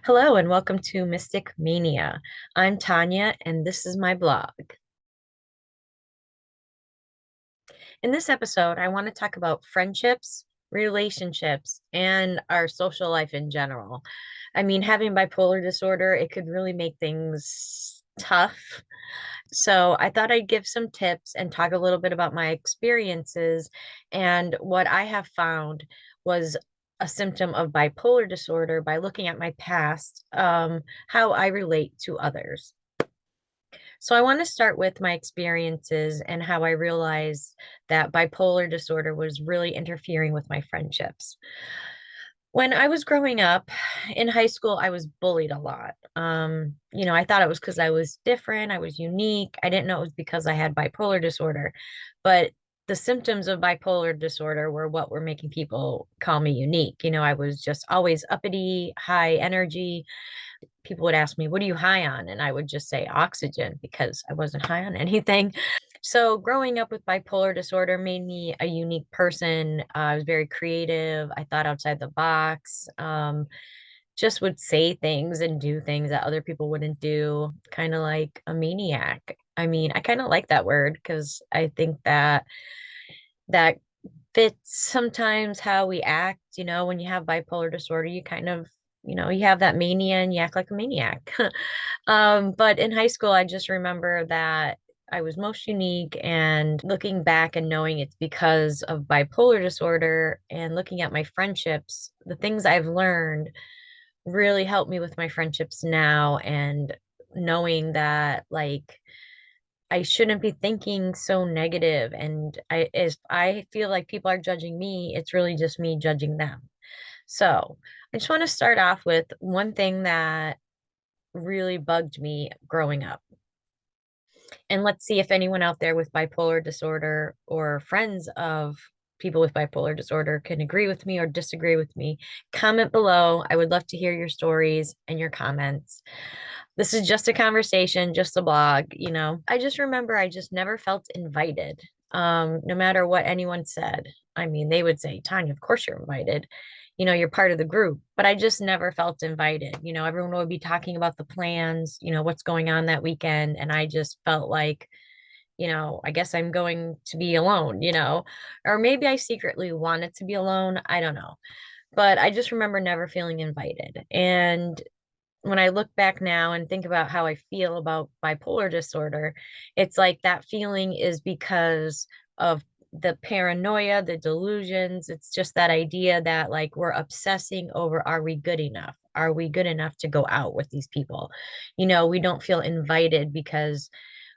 Hello and welcome to Mystic Mania. I'm Tanya and this is my blog. In this episode, I want to talk about friendships, relationships, and our social life in general. I mean, having bipolar disorder, it could really make things tough. So I thought I'd give some tips and talk a little bit about my experiences and what I have found was a symptom of bipolar disorder by looking at my past, how I relate to others. So I want to start with my experiences and how I realized that bipolar disorder was really interfering with my friendships. When I was growing up in high school, I was bullied a lot. I thought it was because I was different, I was unique. I didn't know it was because I had bipolar disorder, but the symptoms of bipolar disorder were what were making people call me unique. I was just always uppity, high energy. People would ask me, "What are you high on?" And I would just say oxygen because I wasn't high on anything. So, growing up with bipolar disorder made me a unique person. I was very creative. I thought outside the box, just would say things and do things that other people wouldn't do, kind of like a maniac. I mean, I kind of like that word because I think that fits sometimes how we act. When you have bipolar disorder, you kind of, you have that mania and you act like a maniac. But in high school, I just remember that I was most unique, and looking back and knowing it's because of bipolar disorder and looking at my friendships, the things I've learned really helped me with my friendships now, and knowing that like I shouldn't be thinking so negative, and I feel like people are judging me, it's really just me judging them. So, I just want to start off with one thing that really bugged me growing up. And let's see if anyone out there with bipolar disorder or friends of people with bipolar disorder can agree with me or disagree with me. Comment below. I would love to hear your stories and your comments. This is just a conversation, just a blog. I just remember I just never felt invited, no matter what anyone said. I mean, they would say, "Tanya, of course you're invited. You're part of the group." But I just never felt invited. Everyone would be talking about the plans, what's going on that weekend. And I just felt like, I guess I'm going to be alone, or maybe I secretly wanted to be alone. I don't know. But I just remember never feeling invited. And when I look back now and think about how I feel about bipolar disorder, it's like that feeling is because of the paranoia, the delusions. It's just that idea that like we're obsessing over, are we good enough? Are we good enough to go out with these people? We don't feel invited because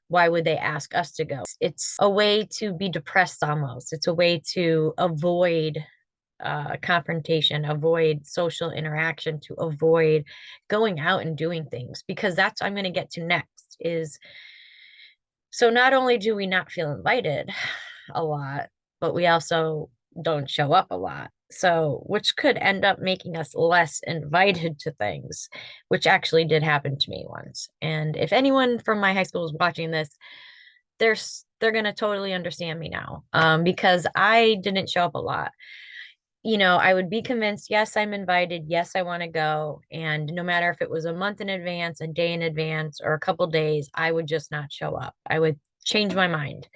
why would they ask us to go? It's a way to be depressed almost. It's a way to avoid confrontation, avoid social interaction, to avoid going out and doing things, because that's what I'm going to get to next is, so not only do we not feel invited a lot, but we also don't show up a lot. So, which could end up making us less invited to things, which actually did happen to me once. And if anyone from my high school is watching this, they're going to totally understand me now, because I didn't show up a lot. I would be convinced, yes, I'm invited. Yes, I want to go. And no matter if it was a month in advance, a day in advance, or a couple days, I would just not show up. I would change my mind.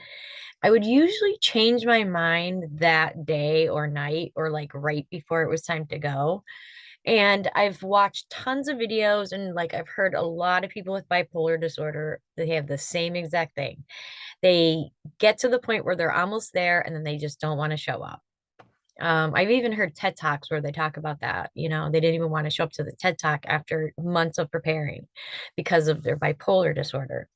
I would usually change my mind that day or night, or like right before it was time to go. And I've watched tons of videos, and like I've heard a lot of people with bipolar disorder, they have the same exact thing. They get to the point where they're almost there and then they just don't want to show up. I've even heard TED Talks where they talk about that. They didn't even want to show up to the TED Talk after months of preparing because of their bipolar disorder.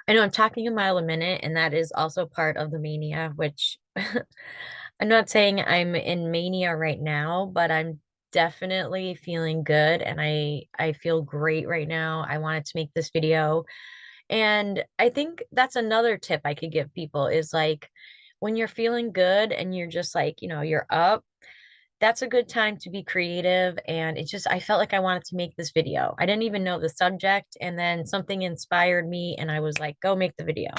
I know I'm talking a mile a minute, and that is also part of the mania, which I'm not saying I'm in mania right now, but I'm definitely feeling good, and I feel great right now. I wanted to make this video. And I think that's another tip I could give people is like, when you're feeling good and you're just like, you're up, that's a good time to be creative. And I felt like I wanted to make this video. I didn't even know the subject. And then something inspired me, and I was like, go make the video.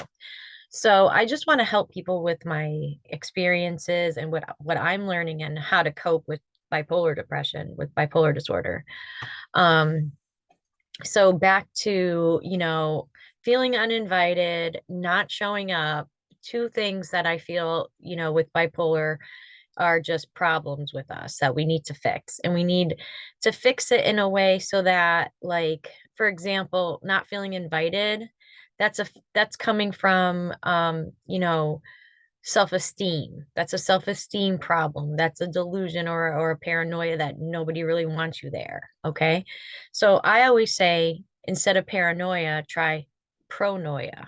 So I just want to help people with my experiences and what I'm learning and how to cope with bipolar depression, with bipolar disorder. Um, so back to, feeling uninvited, not showing up, two things that I feel, with bipolar are just problems with us that we need to fix. And we need to fix it in a way so that, like, for example, not feeling invited, that's coming from self-esteem. That's a self-esteem problem. That's a delusion or a paranoia that nobody really wants you there. Okay. So I always say, instead of paranoia, try pronoia.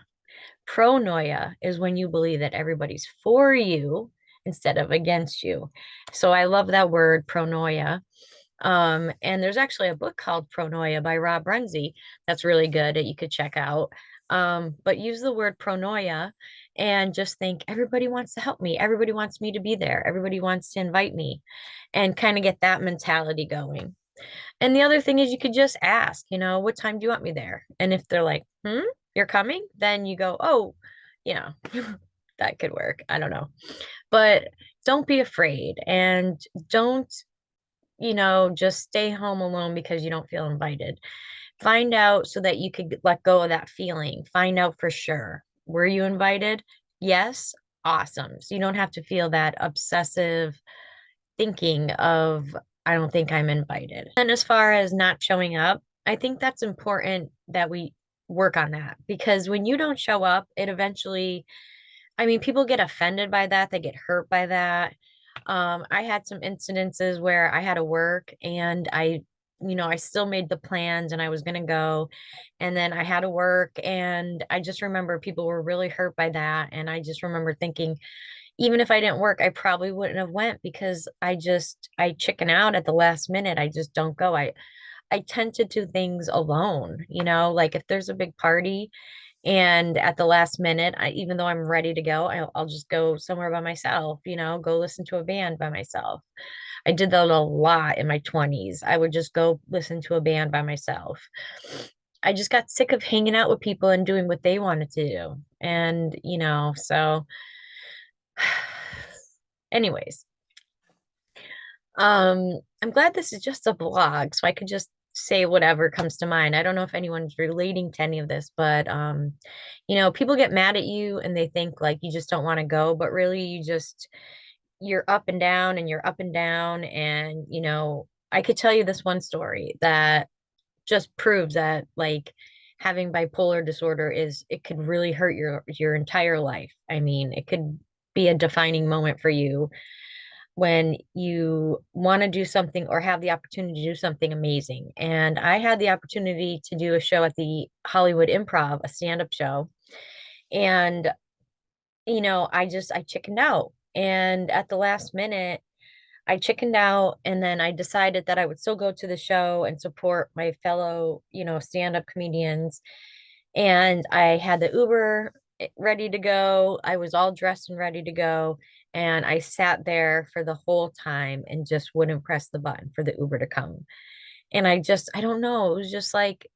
Pronoia is when you believe that everybody's for you instead of against you. So I love that word, pronoia. And there's actually a book called Pronoia by Rob Renzi that's really good that you could check out. But use the word pronoia and just think everybody wants to help me. Everybody wants me to be there. Everybody wants to invite me and kind of get that mentality going. And the other thing is you could just ask, what time do you want me there? And if they're like, you're coming, then you go, oh, yeah, that could work. I don't know. But don't be afraid and don't, just stay home alone because you don't feel invited. Find out so that you could let go of that feeling. Find out for sure. Were you invited? Yes. Awesome. So you don't have to feel that obsessive thinking of, I don't think I'm invited. And as far as not showing up, I think that's important that we work on that, because when you don't show up, it eventually, I mean, people get offended by that, they get hurt by that. I had some incidences where I had to work and I still made the plans and I was going to go. And then I had to work. And I just remember people were really hurt by that. And I just remember thinking, even if I didn't work, I probably wouldn't have went because I chicken out at the last minute. I just don't go. I tend to do things alone, like if there's a big party and at the last minute, even though I'm ready to go, I'll just go somewhere by myself, go listen to a band by myself. I did that a lot in my 20s. I would just go listen to a band by myself. I just got sick of hanging out with people and doing what they wanted to do. And, so anyways, I'm glad this is just a blog, so I could just say whatever comes to mind. I don't know if anyone's relating to any of this, but people get mad at you and they think like you just don't want to go, but really you're up and down and you're up and down. And I could tell you this one story that just proves that, like, having bipolar disorder it could really hurt your entire life. I mean, it could be a defining moment for you when you want to do something or have the opportunity to do something amazing. And I had the opportunity to do a show at the Hollywood Improv, a stand-up show. And, I chickened out. And at the last minute, I chickened out, and then I decided that I would still go to the show and support my fellow, stand-up comedians. And I had the Uber ready to go. I was all dressed and ready to go. And I sat there for the whole time and just wouldn't press the button for the Uber to come. And I don't know, it was just like,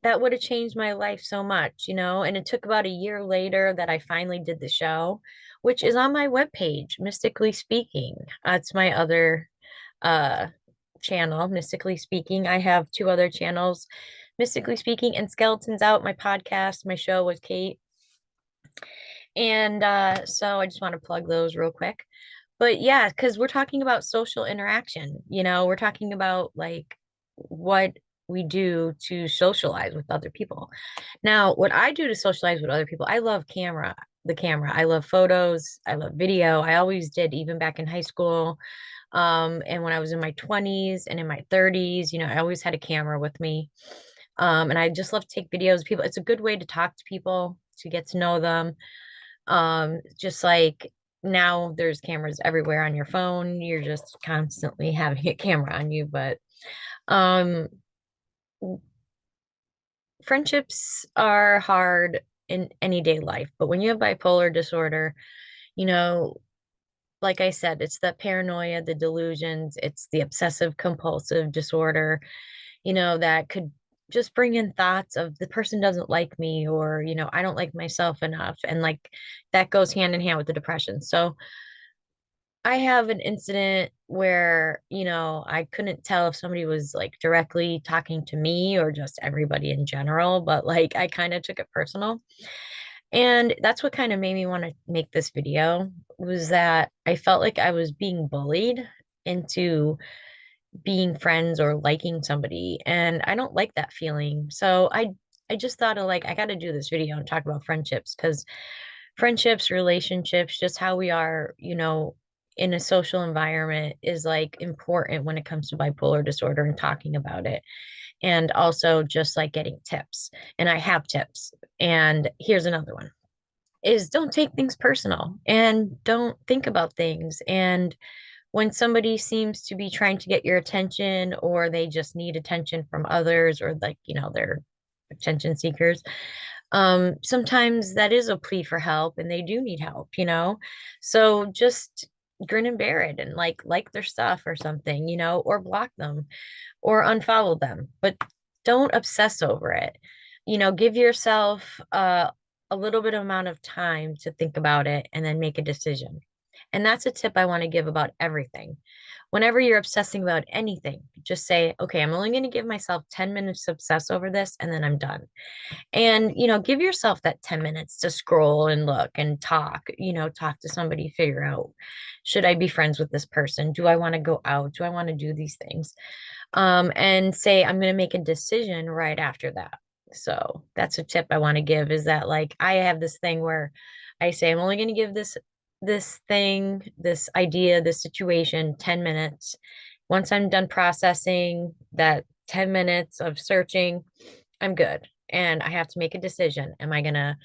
that would have changed my life so much, And it took about a year later that I finally did the show, which is on my webpage, Mystically Speaking. It's my other uh channel, Mystically Speaking. I have two other channels, Mystically Speaking and Skeletons Out, my podcast, my show with Kate. And so I just want to plug those real quick. But yeah, because we're talking about social interaction, we're talking about like what we do to socialize with other people. Now, what I do to socialize with other people, I love the camera. I love photos. I love video. I always did, even back in high school. And when I was in my 20s and in my 30s, I always had a camera with me. And I just love to take videos of people. It's a good way to talk to people, to get to know them. Just like now there's cameras everywhere on your phone. You're just constantly having a camera on you. But um, friendships are hard in any day life. But when you have bipolar disorder, you know, like I said, it's the paranoia, the delusions, it's the obsessive compulsive disorder, that could just bring in thoughts of the person doesn't like me, or, I don't, like, myself enough. And like that goes hand in hand with the depression. So I have an incident where, I couldn't tell if somebody was like directly talking to me or just everybody in general, but like I kind of took it personal. And that's what kind of made me want to make this video was that I felt like I was being bullied into being friends or liking somebody, and I don't like that feeling. So I just thought of like I got to do this video and talk about friendships because friendships, relationships, just how we are, in a social environment is like important when it comes to bipolar disorder and talking about it. And also just like getting tips. And I have tips. And here's another one is don't take things personal and don't think about things. And when somebody seems to be trying to get your attention or they just need attention from others or like, they're attention seekers, sometimes that is a plea for help and they do need help. So just grin and bear it and like their stuff or something, or block them or unfollow them, but don't obsess over it. Give yourself a little bit amount of time to think about it and then make a decision. And that's a tip I want to give about everything. Whenever you're obsessing about anything, just say, okay, I'm only going to give myself 10 minutes to obsess over this and then I'm done. And, give yourself that 10 minutes to scroll and look and talk, talk to somebody, figure out, should I be friends with this person? Do I want to go out? Do I want to do these things? And say I'm going to make a decision right after that. So that's a tip I want to give is that like I have this thing where I say I'm only going to give this thing, this idea, this situation 10 minutes. Once I'm done processing that 10 minutes of searching, I'm good. And I have to make a decision. Am I going to,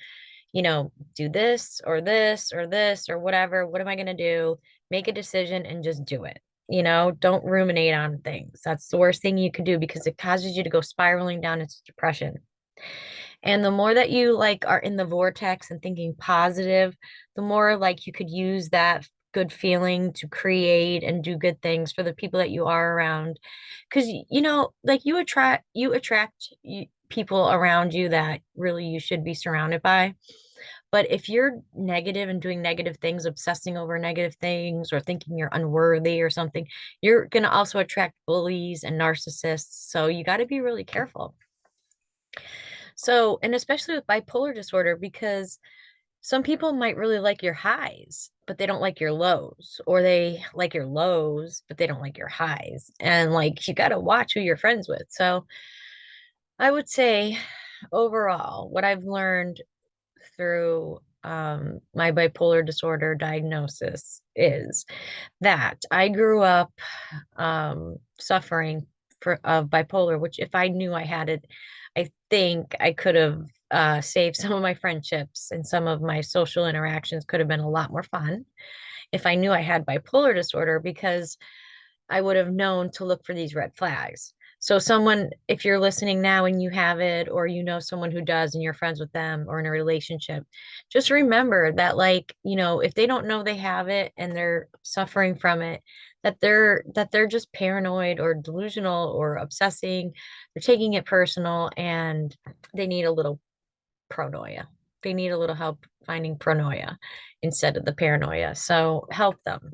do this or this or this or whatever? What am I going to do? Make a decision and just do it. Don't ruminate on things. That's the worst thing you could do because it causes you to go spiraling down into depression. And the more that you like are in the vortex and thinking positive, the more like you could use that good feeling to create and do good things for the people that you are around. Because like you attract people around you that really you should be surrounded by. But if you're negative and doing negative things, obsessing over negative things, or thinking you're unworthy or something, you're going to also attract bullies and narcissists. So you got to be really careful. So, and especially with bipolar disorder, because some people might really like your highs, but they don't like your lows, or they like your lows, but they don't like your highs. And like, you got to watch who you're friends with. So, I would say overall, what I've learned through my bipolar disorder diagnosis is that I grew up suffering of bipolar, which if I knew I had it, I think I could have saved some of my friendships and some of my social interactions could have been a lot more fun if I knew I had bipolar disorder because I would have known to look for these red flags. So, someone, if you're listening now and you have it, or you know someone who does and you're friends with them or in a relationship, just remember that, like, if they don't know they have it and they're suffering from it, that they're just paranoid or delusional or obsessing, they're taking it personal and they need a little pronoia. They need a little help finding pronoia instead of the paranoia. So help them,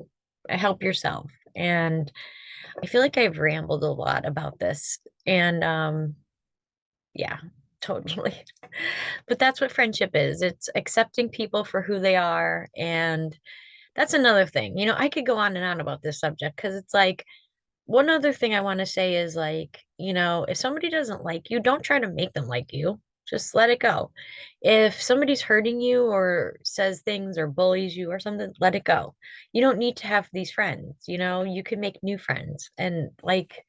help yourself. And I feel like I've rambled a lot about this. And yeah, totally. But that's what friendship is. It's accepting people for who they are. And that's another thing. I could go on and on about this subject because it's like one other thing I want to say is like, if somebody doesn't like you, don't try to make them like you. Just let it go. If somebody's hurting you or says things or bullies you or something, let it go. You don't need to have these friends, you can make new friends. And like,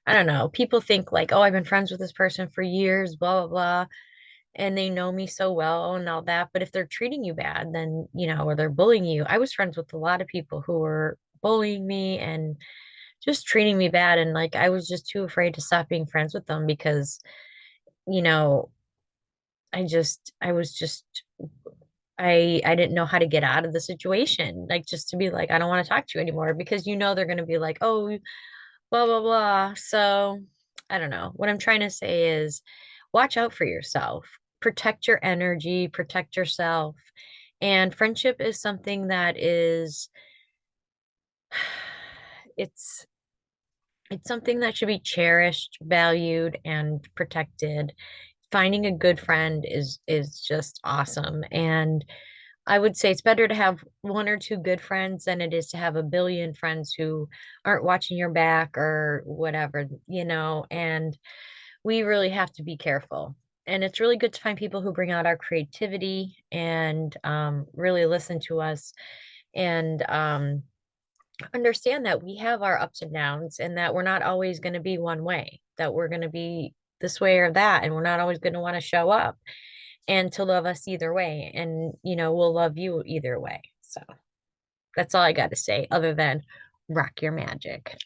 I don't know, people think like, oh, I've been friends with this person for years, blah, blah, blah. And they know me so well and all that. But if they're treating you bad, then, or they're bullying you. I was friends with a lot of people who were bullying me and just treating me bad, and like I was just too afraid to stop being friends with them because you know I was just I didn't know how to get out of the situation, like just to be like I don't want to talk to you anymore because they're going to be like, oh, blah blah blah. So I don't know, what I'm trying to say is watch out for yourself, protect your energy, protect yourself. And friendship is something that is It's it's something that should be cherished, valued, and protected. Finding a good friend is just awesome. And I would say it's better to have one or two good friends than it is to have a billion friends who aren't watching your back or whatever, and we really have to be careful. And it's really good to find people who bring out our creativity and really listen to us and understand that we have our ups and downs and that we're not always going to be one way, that we're going to be this way or that, and we're not always going to want to show up and to love us either way. And, we'll love you either way. So that's all I got to say, other than rock your magic.